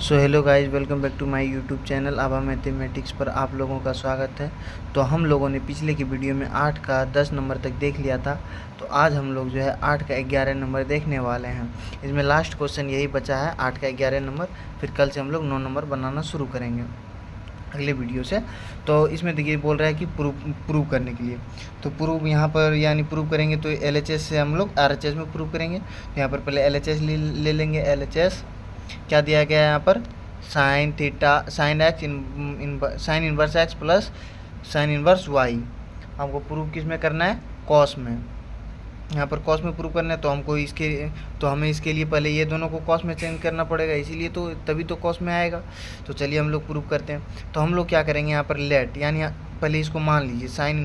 So hello guys, welcome back to my YouTube channel Abha mathematics पर आप लोगों का स्वागत है। तो हम लोगों ने पिछले की वीडियो में 8 का 10 नंबर तक देख लिया था। तो आज हम लोग जो है 8 का 11 नंबर देखने वाले हैं। इसमें लास्ट क्वेश्चन यही बचा है, 8 का 11 नंबर। फिर कल से हम लोग 9 नंबर बनाना शुरू करेंगे अगले वीडियो से। तो इसमें देखिए बोल रहा है कि प्रूव करने के लिए, तो प्रूव यहाँ पर यानी प्रूव करेंगे तो LHS से हम लोग RHS में प्रूव करेंगे। तो यहाँ पर पहले LHS ले लेंगे। LHS क्या दिया गया है यहाँ पर, sine theta sine x sine inverse x plus sine inverse y. हमको प्रूव किस में करना है, कॉस में। यहाँ पर कॉस में प्रूव करना है तो हमें इसके लिए पहले ये दोनों को कॉस में चेंज करना पड़ेगा, इसीलिए तो तभी तो कॉस में आएगा। तो चलिए हम लोग प्रूव करते हैं। तो हम लोग क्या करेंगे, यहाँ पर लेट यानी पहले इसको मान लीजिए साइन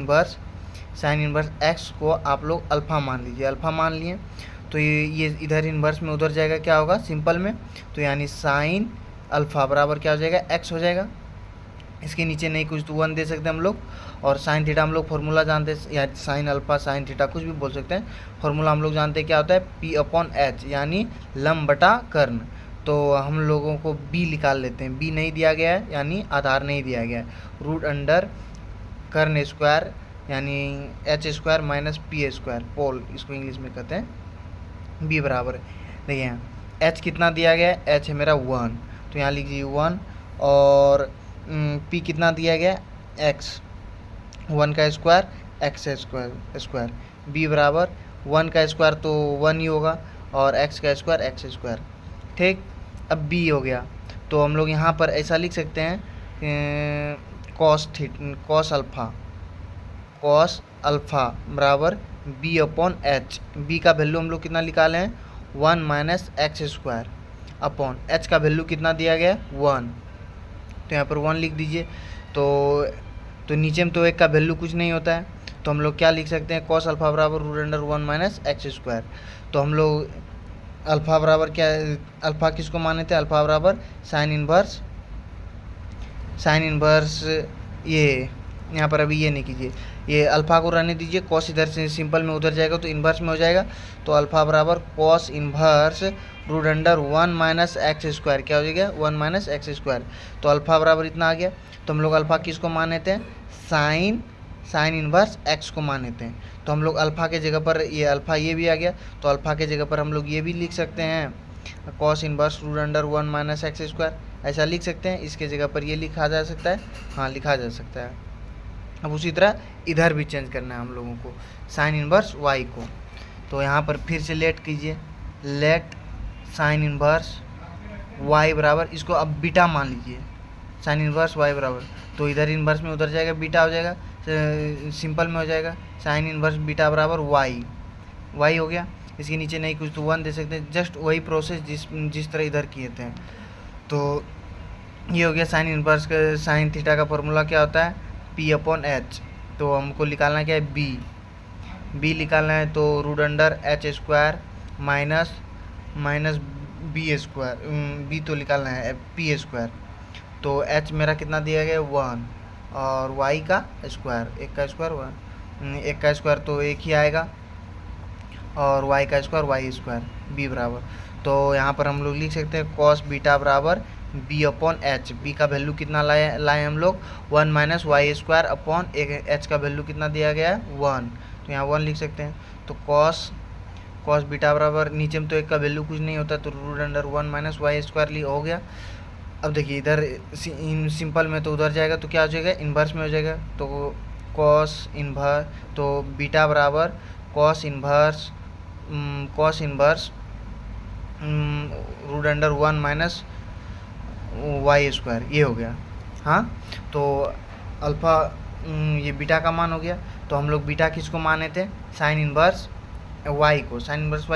इनवर्स एक्स को आप लोग अल्फ़ा मान लीजिए। अल्फ़ा मान लिए तो ये इधर इन्वर्स में उधर जाएगा, क्या होगा सिंपल में, तो यानी साइन अल्फ़ा बराबर क्या हो जाएगा, एक्स हो जाएगा। इसके नीचे नहीं कुछ तो 1 दे सकते हम लोग। और साइन थीटा हम लोग फार्मूला जानते हैं, या साइन अल्फ़ा साइन थीटा कुछ भी बोल सकते हैं। फार्मूला हम लोग जानते हैं क्या होता है, P/H यानी लंब बटा कर्ण। तो हम लोगों को B निकाल लेते हैं। B नहीं दिया गया है यानी आधार नहीं दिया गया है। रूट अंडर कर्ण स्क्वायर यानी H² माइनस P² पोल इसको इंग्लिश में कहते हैं। B बराबर देखिए H कितना दिया गया है, H है मेरा 1, तो यहाँ लीजिए 1। और P कितना दिया गया, X 1 का स्क्वायर एक्स स्क्वायर। B बराबर 1 का स्क्वायर तो 1 ही होगा, और x का स्क्वायर एक्स स्क्वायर। ठीक, अब B हो गया। तो हम लोग यहाँ पर ऐसा लिख सकते हैं, कॉस अल्फ़ा बराबर B/H। B का वैल्यू हम लोग कितना निकाले हैं, 1 minus x square upon H का वैल्यू कितना दिया गया, 1। तो यहाँ पर 1 लिख दीजिए। तो नीचे में तो एक का वैल्यू कुछ नहीं होता है, तो हम लोग क्या लिख सकते हैं, कॉस अल्फ़ा बराबर root under 1 minus x square. तो हम लोग अल्फ़ा बराबर क्या, अल्फ़ा किसको माने थे, अल्फ़ा बराबर साइन इनवर्स ये यहाँ पर अभी ये नहीं कीजिए, ये अल्फ़ा को रहने दीजिए। कॉस इधर से सिंपल में उधर जाएगा तो इन्वर्स में हो जाएगा। तो अल्फ़ा बराबर cos inverse root under 1 minus x square क्या हो जाएगा, 1 माइनस एक्स स्क्वायर। तो अल्फ़ा बराबर इतना आ गया। तो हम लोग अल्फ़ा किसको माने थे, साइन इन्वर्स एक्स को माने थे। तो हम लोग अल्फ़ा के जगह पर ये अल्फ़ा ये भी आ गया, तो अल्फ़ा के जगह पर हम लोग ये भी लिख सकते हैं, cos inverse root under 1 minus x square, ऐसा लिख सकते हैं। इसके जगह पर ये लिखा जा सकता है, हाँ लिखा जा सकता है। अब उसी तरह इधर भी चेंज करना है हम लोगों को, साइन इन्वर्स वाई को। तो यहाँ पर फिर से लेट कीजिए, लेट साइन इन्वर्स वाई बराबर, इसको अब बीटा मान लीजिए, साइन इन्वर्स वाई बराबर, तो इधर इन्वर्स में उधर जाएगा, बीटा हो जाएगा, सिंपल में हो जाएगा साइन इन्वर्स बीटा बराबर वाई हो गया। इसके नीचे नहीं कुछ तो 1 दे सकते हैं, जस्ट वही प्रोसेस जिस तरह इधर किए थे। तो ये हो गया साइन इन्वर्स का, साइन थीटा का फॉर्मूला क्या होता है, P/H। तो हमको निकालना क्या है, B निकालना है। तो root under H² minus B तो निकालना है P²। तो H मेरा कितना दिया गया, 1, और y का स्क्वायर, एक का स्क्वायर तो एक ही आएगा, और y का स्क्वायर y²। B बराबर, तो यहाँ पर हम लोग लिख सकते हैं कॉस बीटा बराबर B/H। B का वैल्यू कितना लाए हम लोग, 1 माइनस y² अपॉन एक H का वैल्यू कितना दिया गया है, 1, तो यहाँ 1 लिख सकते हैं। तो कॉस बीटा बराबर, नीचे में तो एक का वैल्यू कुछ नहीं होता, तो रूट अंडर 1 माइनस y² हो गया। अब देखिए इधर सिंपल में तो उधर जाएगा तो क्या हो जाएगा, इन्वर्स में हो जाएगा। तो कॉस इन्वर्स, तो बीटा बराबर cos inverse root under 1 minus y², ये हो गया। हाँ, तो अल्फ़ा ये बीटा का मान हो गया। तो हम लोग बीटा किसको माने थे, साइन इन्वर्स वाई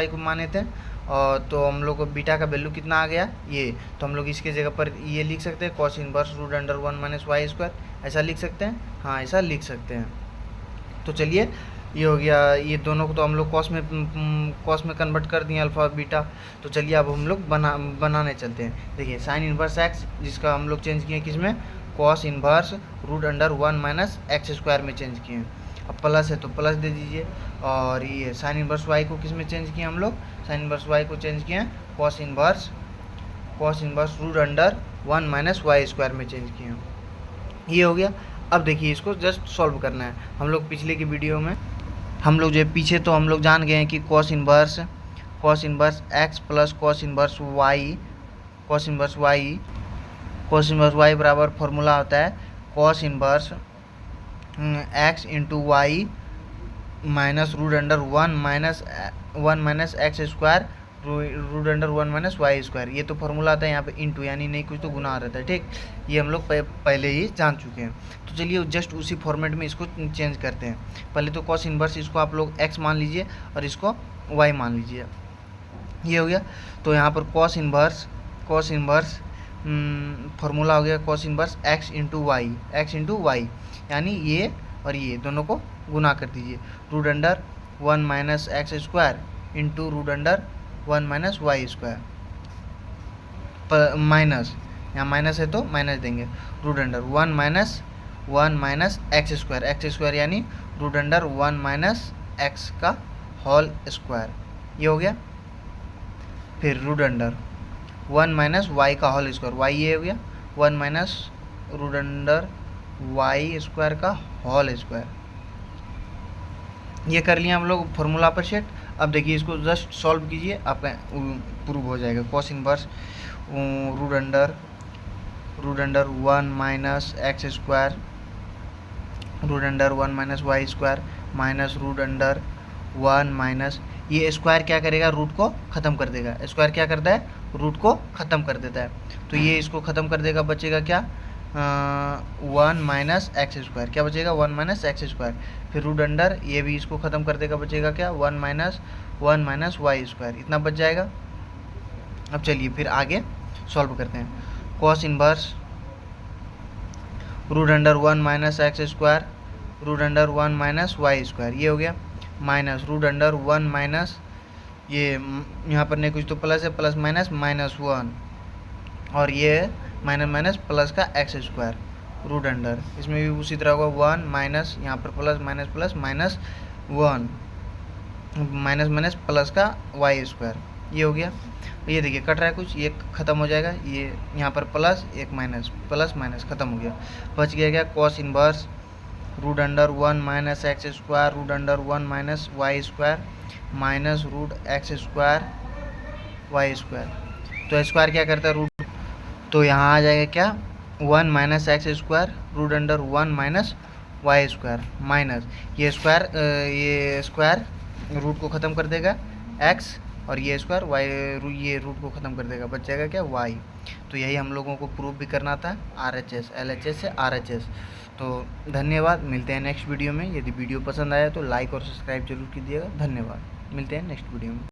को माने थे। और तो हम लोग को बीटा का वैल्यू कितना आ गया, ये। तो हम लोग इसके जगह पर ये लिख सकते हैं, cos inverse root under 1 minus y², ऐसा लिख सकते हैं, हाँ ऐसा लिख सकते हैं। तो चलिए ये हो गया, ये दोनों को तो हम लोग कॉस में कन्वर्ट कर दिए अल्फ़ा बीटा। तो चलिए अब हम लोग बनाने चलते हैं। देखिए साइन इन्वर्स एक्स, जिसका हम लोग चेंज किए किस में, cos inverse root under 1 minus x² में चेंज किए। अब प्लस है तो प्लस दे दीजिए। और ये साइन इन्वर्स वाई को किस में चेंज किए हम लोग, साइन इन्वर्स वाई को चेंज किए cos inverse cos inverse root under 1 minus y square में चेंज किए हैं। ये हो गया। अब देखिए इसको जस्ट सॉल्व करना है। हम लोग पिछले की वीडियो में हम लोग जो पीछे तो हम लोग जान गए हैं कि cos inverse x plus cos inverse y बराबर फॉर्मूला होता है cos inverse x into y minus root under 1 minus x square root under 1 minus y square. ये तो फॉर्मूला आता है यहाँ पे इंटू, यानी नहीं कुछ तो गुना रहता है। ठीक, ये हम लोग पहले ही जान चुके हैं। तो चलिए जस्ट उसी फॉर्मेट में इसको चेंज करते हैं। पहले तो कॉस इनवर्स इसको आप लोग एक्स मान लीजिए और इसको वाई मान लीजिए। ये हो गया। तो यहाँ पर कॉस इनवर्स फार्मूला हो गया cos inverse x into y, यानी ये और ये दोनों को गुना कर दीजिए। Root under 1 minus x square into root under 1 minus y square minus, यहाँ माइनस है तो माइनस देंगे, root under 1 minus x square यानी रूट अंडर 1 माइनस एक्स का होल स्क्वायर। ये हो गया। फिर रूट अंडर 1 माइनस वाई का होल स्क्वायर, वाई ये हो गया 1 minus root under y square का होल स्क्वायर। ये कर लिया हम लोग फॉर्मूला पर सेट। अब देखिए इसको जस्ट सॉल्व कीजिए, आपका प्रूव हो जाएगा। Cos inverse root under 1 minus x square root under 1 minus y square minus root under 1 minus, ये स्क्वायर क्या करेगा, रूट को ख़त्म कर देगा। स्क्वायर क्या करता है, रूट को ख़त्म कर देता है। तो ये इसको ख़त्म कर देगा, बचेगा क्या 1 माइनस एक्स स्क्वायर, क्या बचेगा 1 माइनस एक्स स्क्वायर। फिर रूट अंडर ये भी इसको ख़त्म कर देगा, बचेगा क्या 1 माइनस वाई स्क्वायर, इतना बच जाएगा। अब चलिए फिर आगे सॉल्व करते हैं। Cos inverse root under 1 minus x square root under 1 minus y square, ये हो गया। माइनस रूट अंडर 1 माइनस, ये यहाँ पर नहीं कुछ तो प्लस है, प्लस माइनस -1 और ये माइनस प्लस का एक्स स्क्वायर रूट अंडर, इसमें भी उसी तरह होगा 1 माइनस, यहाँ पर प्लस -1 माइनस प्लस का वाई स्क्वायर। ये हो गया। ये देखिए कट रहा है कुछ, ये ख़त्म हो जाएगा। ये यहाँ पर प्लस एक माइनस, प्लस माइनस ख़त्म हो गया। बच गया क्या cos inverse root under 1 minus x square root under 1 minus y square minus root x square y square. तो स्क्वायर क्या करता है रूट, तो यहाँ आ जाएगा क्या 1 minus x square root under 1 minus y square minus ये स्क्वायर रूट को ख़त्म कर देगा एक्स और ये स्क्वायर वाई, ये रूट को ख़त्म कर देगा, बच जाएगा क्या वाई। तो यही हम लोगों को प्रूफ भी करना था RHS, LHS से RHS। तो धन्यवाद, मिलते हैं नेक्स्ट वीडियो में। यदि वीडियो पसंद आया तो लाइक और सब्सक्राइब जरूर कीजिएगा। धन्यवाद, मिलते हैं नेक्स्ट वीडियो में।